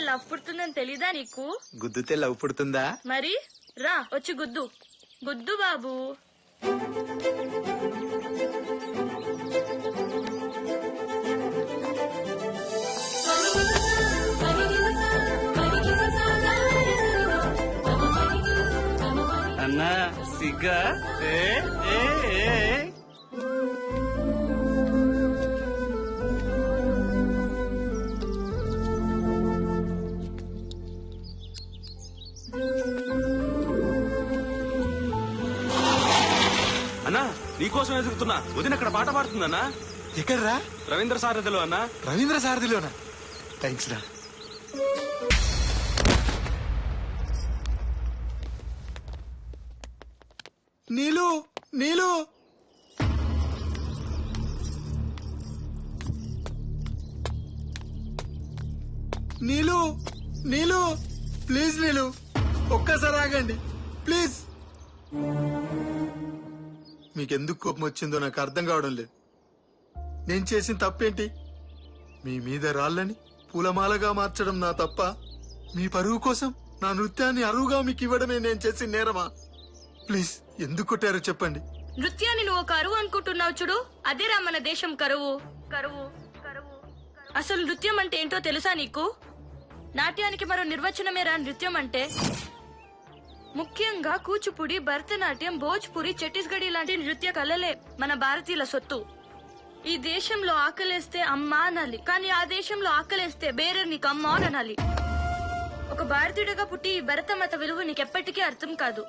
Love పుడుతుందని తెలీదా నీకు? గుద్దుతే love పుడుతుందా? మరి రా వచ్చి గుద్దు గుద్దు బాబు. అన్నా సిగ్గా అన్నా నీకోసం ఎదుగుతున్నా. వదిన అక్కడ పాట పాడుతుందన్నా. ఎక్కడ్రా? రవీంద్ర సారథిలో అన్నా. రవీంద్ర సారథిలోనా? థ్యాంక్స్ రా. నీలు నీలు నీలు నీలు ప్లీజ్ నీలు ఒక్కసారి ఆగండి ప్లీజ్. మీకెందుకు కోపం వచ్చిందో నాకు అర్థం కావడం లేదు. నేను చేసిన తప్పేంటి? మీ మీద రాళ్ళని పూలమాలగా మార్చడం నా తప్ప? మీ పరువు కోసం నా నృత్యాన్ని అరువుగా మీకు ఇవ్వడమే నేను చేసిన నేరమా? ప్లీజ్ ఎందుకు కొట్టారో చెప్పండి. నృత్యాన్ని నువ్వు ఒక అరువు అనుకుంటున్నావు చూడు, అదేరా మన దేశం కరువు. కరువు కరువు అసలు నృత్యం అంటే ఏంటో తెలుసా నీకు? నాట్యానికి మరో నిర్వచనమేరా నృత్యం అంటే. ముఖ్యంగా కూచిపూడి, భరతనాట్యం, భోజ్పురి, ఛత్తీస్గఢీ లాంటి నృత్య కళలే మన భారతీయుల సొత్తు. ఈ దేశంలో ఆకలేస్తే అమ్మా అనాలి, కానీ ఆ దేశంలో ఆకలేస్తే బేరే నీకు అమ్మా అని అనాలి. ఒక భారతీయుడిగా పుట్టి ఈ భరతమత విలువ నీకెప్పటికీ అర్థం కాదు.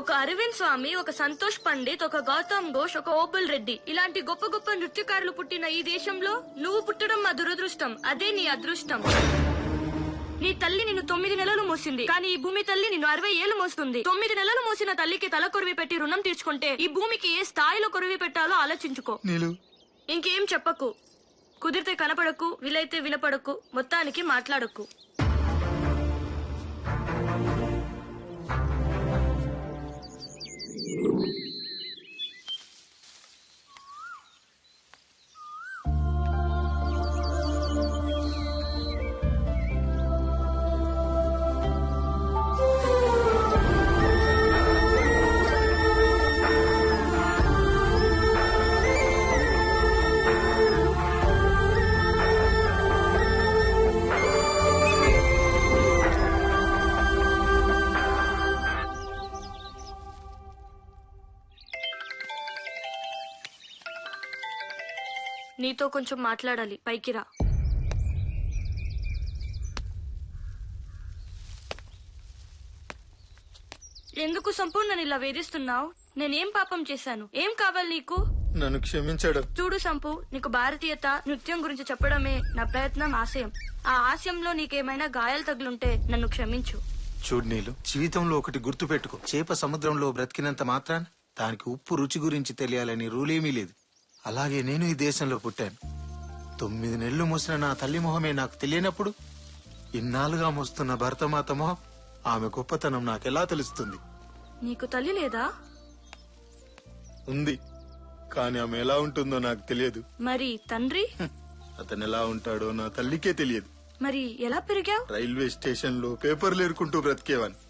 ఒక అరవింద్ స్వామి, ఒక సంతోష్ పండిత్, ఒక గౌతమ్ ఘోష్, ఒక ఓబుల్ రెడ్డి ఇలాంటి గొప్ప గొప్ప నృత్యకారులు పుట్టిన ఈ దేశంలో నువ్వు పుట్టడం మా దురదృష్టం. అదే నీ అదృష్టం. నీ తల్లి నిన్ను 9 నెలలు మోసింది, కానీ ఈ భూమి తల్లి నిన్ను 60 ఏళ్లు మోస్తుంది. 9 నెలలు మోసిన తల్లికి తల కొరివి పెట్టి రుణం తీర్చుకుంటే ఈ భూమికి ఏ స్థాయిలో కొరివి పెట్టాలో ఆలోచించుకో. ఇంకేం చెప్పకు, కుదిరితే కనపడకు, వీలైతే వినపడకు, మొత్తానికి మాట్లాడకు. నీతో కొంచెం మాట్లాడాలి, పైకి రా. ఎందుకు సంపూర్ణ ఇలా వేధిస్తున్నావు? నేనేం పాపం చేశాను? ఏం కావాలి నీకు? నన్ను క్షమించడం. చూడు సంపు, నీకు భారతీయత, నృత్యం గురించి చెప్పడమే నా ప్రయత్నం, ఆశయం. ఆ ఆశయంలో నీకేమైనా గాయాలు తగులుంటే నన్ను క్షమించు. చూడు నీలు, జీవితంలో ఒకటి గుర్తు పెట్టుకో. చేప సముద్రంలో బ్రతికినంత మాత్రాన దానికి ఉప్పు రుచి గురించి తెలియాలని రూలేమీ లేదు. అలాగే నేను ఈ దేశంలో పుట్టాను. 9 నెలలు మోసిన నా తల్లి మొహమే నాకు తెలియనప్పుడు ఇన్నాళ్ళుగా మోస్తున్న భరతమాత మొహం, ఆమె గొప్పతనం నాకెలా తెలుస్తుంది? నీకు తల్లి లేదా? ఉంది, కానీ ఆమె ఎలా ఉంటుందో నాకు తెలియదు. మరి తండ్రి? అతను ఎలా ఉంటాడో నా తల్లికే తెలియదు. మరి ఎలా పెరిగావు? రైల్వే స్టేషన్ లో పేపర్లు ఏరుకుంటూ బ్రతికేవాన్ని.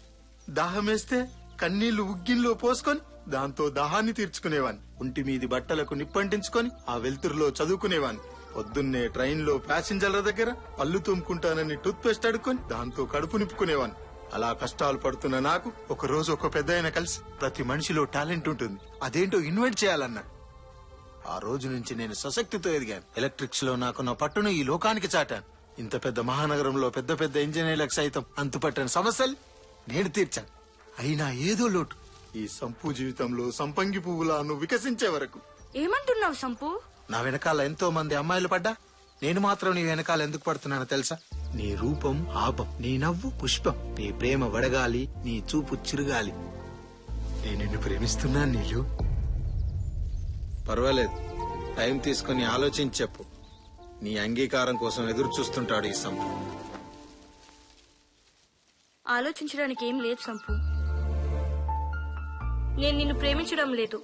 దాహమేస్తే కన్నీళ్లు ఉగ్గిన్లో పోసుకొని దాంతో దాహాన్ని తీర్చుకునేవాన్ని. ఒంటి మీది బట్టలకు నిప్పంటించుకొని ఆ వెలుతురులో చదువుకునేవాన్ని. పొద్దున్నే ట్రైన్ లో ప్యాసింజర్ల దగ్గర పళ్ళు తుమ్ముకుంటానని టూత్ పేస్ట్ అడుక్కొని దాంతో కడుపు నింపుకునేవాన్ని. అలా కష్టాలు పడుతున్న నాకు ఒక రోజు ఒక పెద్దాయన కలిసి ప్రతి మనిషిలో టాలెంట్ ఉంటుంది, అదేంటో ఇన్వెంట్ చేయాలన్నాడు. ఆ రోజు నుంచి నేను సశక్తితో ఎదిగాను. ఎలక్ట్రిక్స్ లో నాకున్న పట్టును ఈ లోకానికి చాటాను. ఇంత పెద్ద మహానగరంలో పెద్ద పెద్ద ఇంజనీర్లకు సైతం అంతుపట్టని సమస్యలు నేను తీర్చాను. అయినా ఏదో లోటు. ఈ సంపు జీవితంలో సంపంగి పువ్వులా నువ్వు వికసించే వరకు. ఏమంటున్నావు సంపు? నా వెనకాల ఎంతో మంది అమ్మాయిలు పడ్డా నేను మాత్రం నీ వెనకాల ఎందుకు పడుతున్నానో తెలుసా? నీ రూపం ఆపం, నీ నవ్వు పుష్పం, నీ ప్రేమ వడగాలి, నీ చూపు చిరుగాలి. నేను నిన్ను ప్రేమిస్తున్నాను నీలు. పర్వాలేదు, టైం తీసుకుని ఆలోచించి చెప్పు. నీ అంగీకారం కోసం ఎదురు చూస్తుంటాడు ఈ సంపు. ఆలోచించడానికి ఏం లేదు సంపు. నేను నిన్ను ప్రేమించడం లేదు.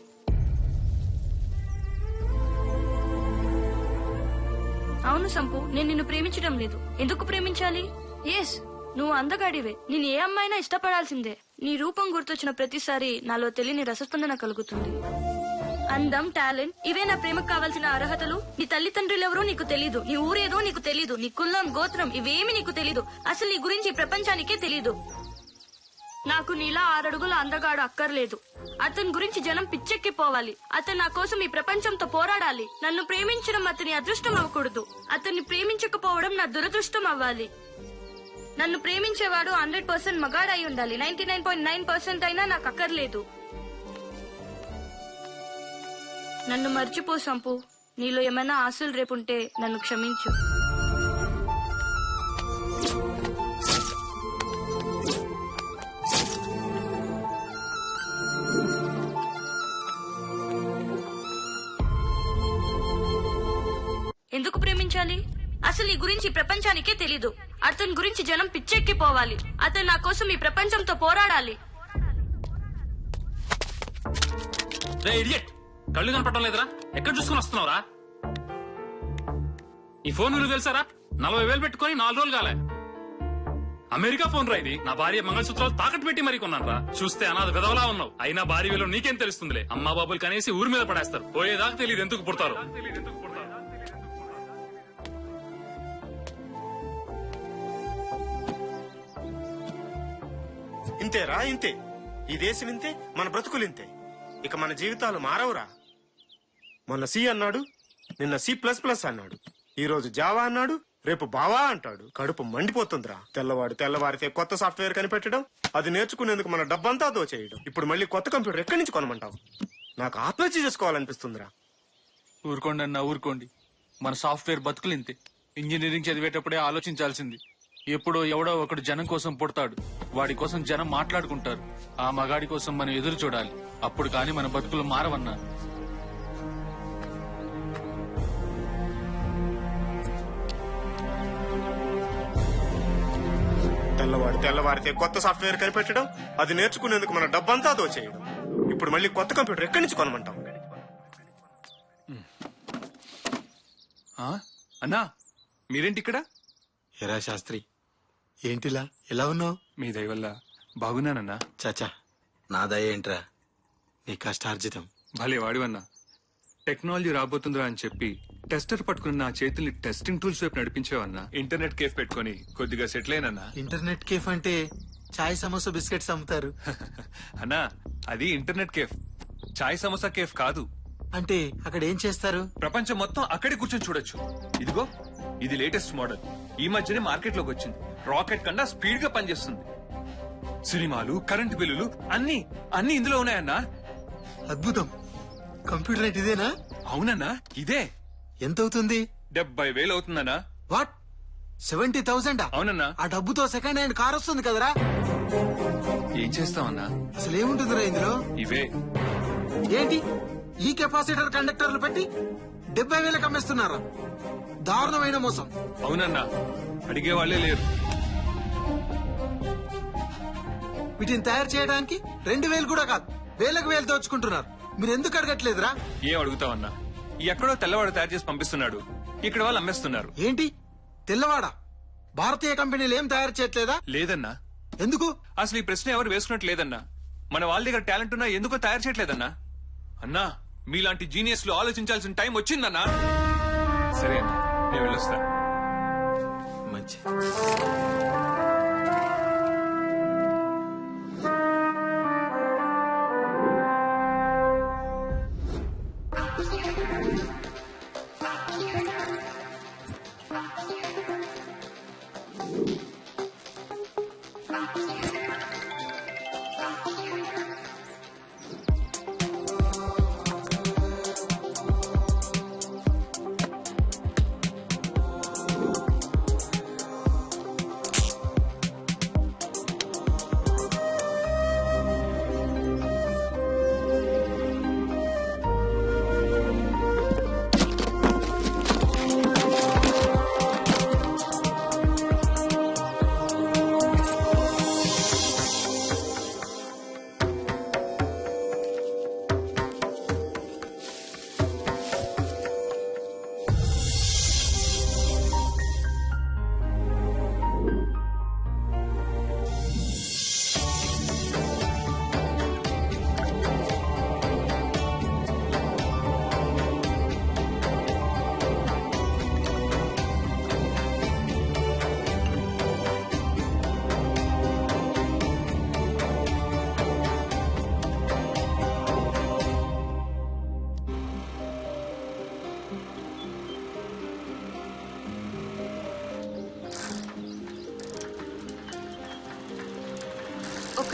అవును సంపు, నేను నిన్ను ప్రేమించడం లేదు. ఎందుకు ప్రేమించాలి? ఎస్, నువ్వు అందగాడివే. నేను ఏ అమ్మాయినా ఇష్టపడాల్సిందే. నీ రూపం గుర్తొచ్చిన ప్రతిసారి నాలో తెలియని రసస్పందన కలుగుతుంది. అందం, టాలెంట్, ఇవే నా ప్రేమకు కావాల్సిన అర్హతలు. నీ తల్లిదండ్రులెవరో నీకు తెలీదు, నీ ఊరేదో నీకు తెలీదు, నీ కులం, గోత్రం ఇవేమి నీకు తెలీదు. అసలు నీ గురించి ప్రపంచానికే తెలీదు. నాకు నీలా 6 అడుగుల అందగాడు అక్కర్లేదు. అతని గురించి జనం పిచ్చెక్కిపోవాలి. అతను నా కోసం ఈ ప్రపంచంతో పోరాడాలి. నన్ను ప్రేమించడం అతని అదృష్టం అవ్వకూడదు. అతన్ని ప్రేమించకపోవడం నా దురదృష్టం అవ్వాలి. నన్ను ప్రేమించేవాడు 100% మగాడై ఉండాలి. 99.9% అయినా నాకు అక్కర్లేదు. నన్ను మర్చిపో సంపు. నీలో ఏమైనా ఆశలు రేపుంటే నన్ను క్షమించు. ఎందుకు ప్రేమించాలి? అసలు ఈ గురించి ప్రపంచానికే తెలీదు. అతని గురించి జనం పిచ్చెక్కిపోవాలి. అతను నా కోసం ఈ ప్రపంచంతో పోరాడాలి. కళ్ళు కనపడడం లేదురా? ఎక్కడ చూసుకుని వస్తున్నావురా? ఈ ఫోన్ విలువ తెలుసారా? 40,000 పెట్టుకుని 4 రోజులు కాలే. అమెరికా ఫోన్ రా ఇది. నా భార్య మంగళసూత్రాలు తాకట్టు పెట్టి మరీ కొన్నాను రా. చూస్తే అనాథ విధవలా ఉన్నావు. అయినా భార్య విలువ నీకేం తెలుస్తుందిలే. అమ్మా బాబులు కనేసి ఊరి మీద పడేస్తారు. పోయేదాకా తెలియదు ఎందుకు పుడతారు. ఇంతేరా, ఇంతే. ఈ దేశం ఇంతే, మన బ్రతుకులు ఇంతే. ఇక మన జీవితాలు మారవురా. మొన్న సి అన్నాడు, నిన్న C++ అన్నాడు, ఈ రోజు జావా అన్నాడు, రేపు బావా అంటాడు. కడుపు మండిపోతుందిరా. తెల్లవారితే కొత్త సాఫ్ట్వేర్ కనిపెట్టడం, అది నేర్చుకునేందుకు మన డబ్బంతా దోచేయడం. ఇప్పుడు మళ్ళీ కొత్త కంప్యూటర్ ఎక్కడి నుంచి కొనమంటావు? నాకు ఆత్మహత్య చేసుకోవాలనిపిస్తుందిరా. ఊరుకోండి అన్న, ఊరుకోండి. మన సాఫ్ట్వేర్ బతుకులు ఇంతే. ఇంజనీరింగ్ చదివేటప్పుడే ఆలోచించాల్సింది. ఎప్పుడో ఎవడో ఒకడు జనం కోసం పుడతాడు. వాడి కోసం జనం మాట్లాడుకుంటారు. ఆ మగాడి కోసం మనం ఎదురు చూడాలి. అప్పుడు కాని మన బతుకులు మారవన్నా. తెల్లవారితే కొత్త సాఫ్ట్వేర్ కనిపెట్టడం, అది నేర్చుకునేందుకు మన డబ్బంతా దోచేయడం. ఇప్పుడు మళ్ళీ కొత్త కంప్యూటర్ ఎక్కడి నుంచి కొనమంటాం? అన్నా, మీరేంటి ఇక్కడ? ఎరా శాస్త్రి, ఏంటిలా ఎలా ఉన్నావు? మీ దయ వల్ల బాగున్నానన్నా. చాచా, నా దయ ఏంట్రా, నీ కష్టార్జితం. భలే వాడివన్నా. టెక్నాలజీ రాబోతుందిరా అని చెప్పి టెస్టర్ పట్టుకుని నా చేతుల్ని టెస్టింగ్ టూల్స్ వైపు నడిపించావన్నా. ఇంటర్నెట్ కేఫ్ పెట్టుకుని కొద్దిగా సెటిల్ అయినన్నా. ఇంటర్నెట్ కేఫ్ అంటే చాయ్ సమోసా బిస్కెట్స్ అమ్ముతారు అన్నా. అది ఇంటర్నెట్ కేఫ్, చాయ్ సమోసా కేఫ్ కాదు. అంటే అక్కడ ఏం చేస్తారు? ప్రపంచం మొత్తం అక్కడే కూర్చొని చూడొచ్చు. ఇదిగో, ఇది లేటెస్ట్ మోడల్. ఈ మధ్యనే మార్కెట్ లోకి వచ్చింది. రాకెట్ కన్నా స్పీడ్ గా పనిచేస్తుంది. సినిమాలు, కరెంటు బిల్లులు అన్ని ఇందులో ఉన్నాయన్నా. అద్భుతం. కంప్యూటర్ అంటే ఇదేనా? అవునన్నా, ఇదే. ఎంత అవుతుంది? 70,000 అవుతుందన్నా. వాట్, 70,000? అవునన్నా. ఆ డబ్బుతో సెకండ్ హ్యాండ్ కార్ వస్తుంది కదరా. ఏం చేస్తామన్నా? అసలు ఏముంటుందిరా ఇందులో? ఇవే. ఏంటి, ఈ కెపాసిటర్ కండక్టర్లు పెట్టి 70,000 అమ్మేస్తున్నారా? దారుణమైన మోసం. అవునన్నా, అడిగే వాళ్ళే లేరు. వీటిని తయారు చేయడానికి 2,000 కూడా కాదు, వేలకు వేలు దోచుకుంటున్నారు. మీరు ఎందుకు అడగట్లేదురా? ఏం అడుగుతావన్నా? ఎక్కడో తెల్లవాడు తయారు చేసి పంపిస్తున్నాడు, ఇక్కడ వాళ్ళు అమ్మేస్తున్నారు. ఏంటి తెల్లవాడా? భారతీయ కంపెనీలు ఏం తయారు చేయట్లేదా? లేదన్నా. ఎందుకు? అసలు ఈ ప్రశ్న ఎవరు వేసుకున్నట్టు లేదన్నా. మన వాళ్ళ దగ్గర టాలెంట్ ఉన్నా ఎందుకో తయారు చేయట్లేదన్నా. అన్నా, మీలాంటి జీనియస్లు ఆలోచించాల్సిన టైం వచ్చిందన్నా. సరే అన్నా, నేను వెళ్ళొస్తా. మంచి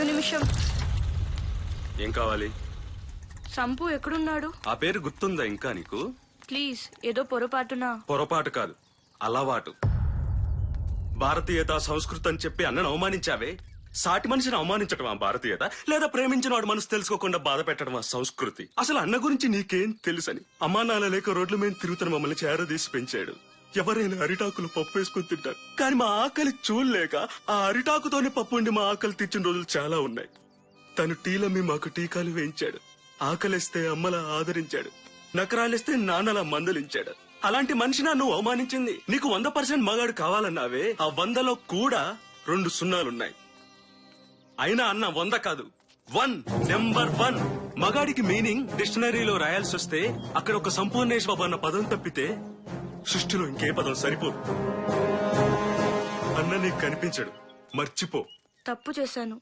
ఒక్క నిమిషం. ఏం కావాలి? సంపు ఎక్కడున్నాడు? ఆ పేరు గుర్తుందా ఇంకా నీకు? ప్లీజ్, ఏదో పొరపాటున. పొరపాటు కాదు, అలవాటు. భారతీయత సంస్కృతి అని చెప్పి అన్నను అవమానించావే, సాటి మనిషిని అవమానించడం ఆ భారతీయత, లేదా ప్రేమించిన వాడు మనసు తెలుసుకోకుండా బాధ పెట్టడం ఆ సంస్కృతి? అసలు అన్న గురించి నీకేం తెలుసని? అమ్మా నాన్న లేక రోడ్ల మీద తిరుగుతున్న మమ్మల్ని చేరదీసి పెంచాడు. ఎవరైనా అరిటాకులు పప్పు వేసుకుని తింటారు, కానీ మా ఆకలి చూడలేక ఆ అరిటాకుతోనే పప్పు ఉండి మా ఆకలి తీర్చిన రోజులు చాలా ఉన్నాయి. తను టీలమ్మి మాకు టీకాలు వేయించాడు. ఆకలిస్తే అమ్మలా ఆదరించాడు, నకరాలిస్తే నాన్నలా మందలించాడు. అలాంటి మనిషినా నువ్వు అవమానించింది? నీకు 100% మగాడు కావాలన్నావే, ఆ 100లో కూడా 2 సున్నాలున్నాయి. అయినా అన్న 100 కాదు, 1, నెంబర్ 1. మగాడికి మీనింగ్ డిక్షనరీలో రాయాల్సి వస్తే అక్కడ ఒక సంపూర్ణేశ్వర అన్న పదం తప్పితే సృష్టిలో ఇంకే పదం సరిపోదు. అన్న నీకు కనిపించడు, మర్చిపో. తప్పు చేశాను,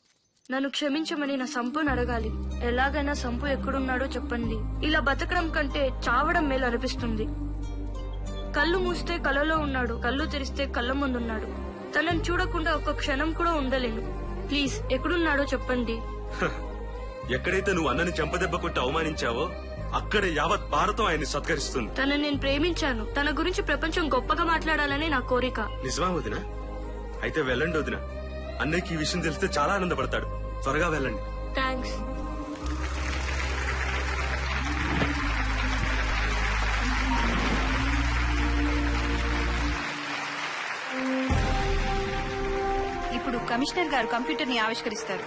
నన్ను క్షమించమని నా సంపుని అడగాలి. ఎలాగైనా సంపు ఎక్కడున్నాడో చెప్పండి. ఇలా బతకడం కంటే చావడం మేలు అనిపిస్తుంది. కళ్ళు మూస్తే కలలో ఉన్నాడు, కళ్ళు తెరిస్తే కళ్ళ ముందున్నాడు. తనని చూడకుండా ఒక్క క్షణం కూడా ఉండలేను. ప్లీజ్, ఎక్కడున్నాడో చెప్పండి. ఎక్కడైతే నువ్వు అన్నని చెంపదెబ్బ కొట్టి అవమానించావో అక్కడే యావత్ భారతం ఆయన్ని సత్కరిస్తుంది. తనని నేను ప్రేమించాను. తన గురించి ప్రపంచం గొప్పగా మాట్లాడాలని నా కోరిక. నిజమా వదినా? అయితే వెళ్ళండి వదినా. అన్నయ్యకి ఈ విషయం తెలిస్తే చాలా ఆనందపడతాడు. త్వరగా వెళ్ళండి. థ్యాంక్స్. ఇప్పుడు కమిషనర్ గారు కంప్యూటర్ ని ఆవిష్కరిస్తారు.